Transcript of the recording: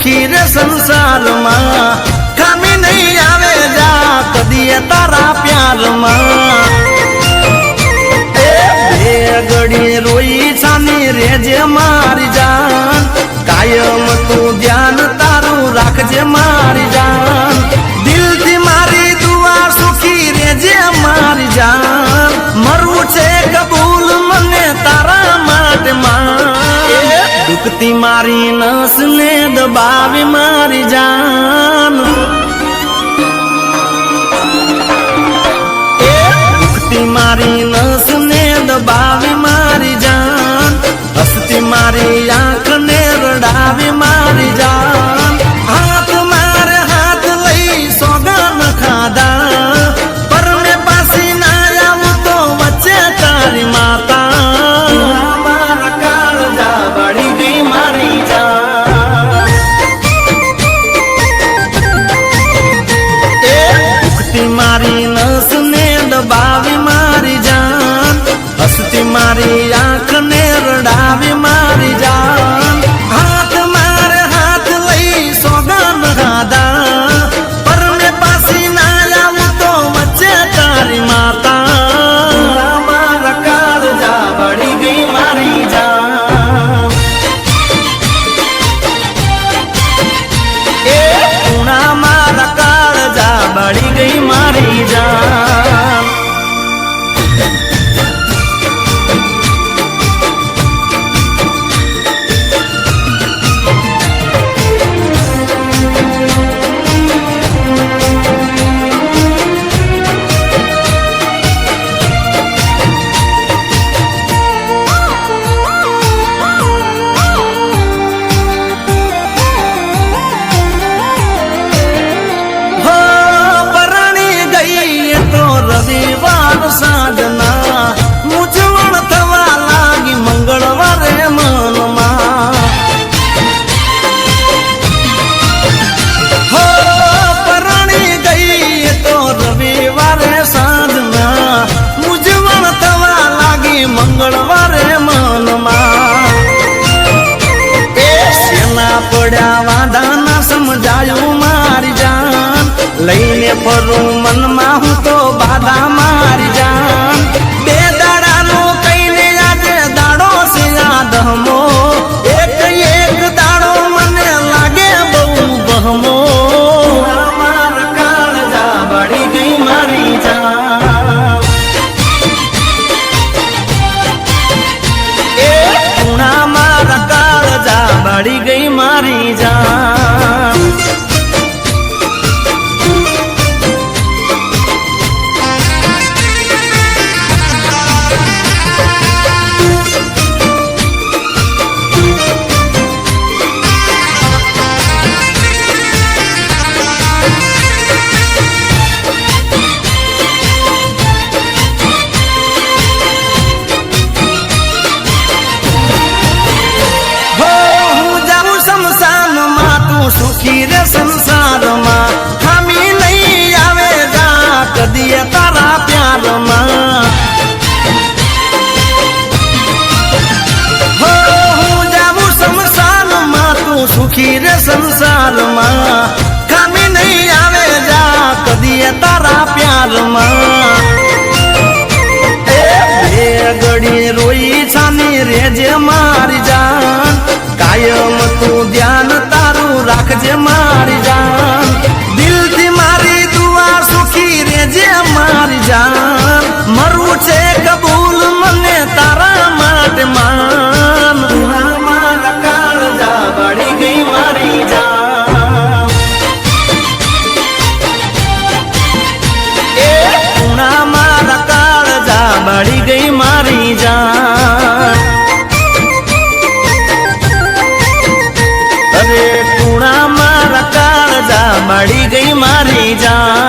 सुखी रे संसार में खामी नहीं आवे जा कदी तारा प्यार में घड़ी रोई छानी रेजे मारी जान कायम तू ध्यान तारू राखजे मारी जान दिल थी मारी दुआ सुखी रेजे मारी जान मरू छे कबूल मने तारा माट दुखती मारी नस ने दबावी मारी जान दुखती मारी नस ने दबावी मारी जान हसती मारी आंख ने रडावी मारी जान हाथ मारे हाथ लई सोगन खादा पर मैं पासी ना आऊं तो बच्चे तारी माता मारा काळजा बड़ी गई मारी जान दुखती मारी नस ने दबावी मारी जान हसती मारी आंख ने रडावी मारी जान हाथ मारे हाथ लई सोगन खादा पर मैं पासी ना आऊं तो बच्चे तारी माता मारा काळजा बड़ी गई मारी जान पूना मारा काळजा बड़ी गई मारी जान साजना मुझवण थवा लागी मंगलवारे मन में हो परणी गई तो रविवारे साजना मुझवण थवा लागी मंगलवारे मन में सेना पड़ा वादा ना समझायू मारी जान लईने फरू मन में हूँ तो बाधा मारी जान बे दाड़ा नो कईने आजे दाड़ो से याद हमो एक एक दाड़ो मने लागे बहु बहमो मारा काळजा बड़ी गई मारी जान पूना मारा काळजा बड़ी गई मारी जान सुखी रे संसार में खामी नहीं आवे जा कदी तारा प्यार में हो जाऊ शमशान में तू सुखी रे संसार में खामी नहीं आवे जा कदी तारा प्यार में घड़ी रोई छानी रेजे मारी जान कायम तू ध्यान तारू राखजे मारी जान दिल थी मारी दुआ सुखी रेजे मारी जान मरू छे कबूल मने तारा माट मान मारा काळजा बड़ी गई मारी जान पूना मारा काळजा बड़ी गई मारी जान अरे टूणा मारा काळजा बड़ी गई मारी जान।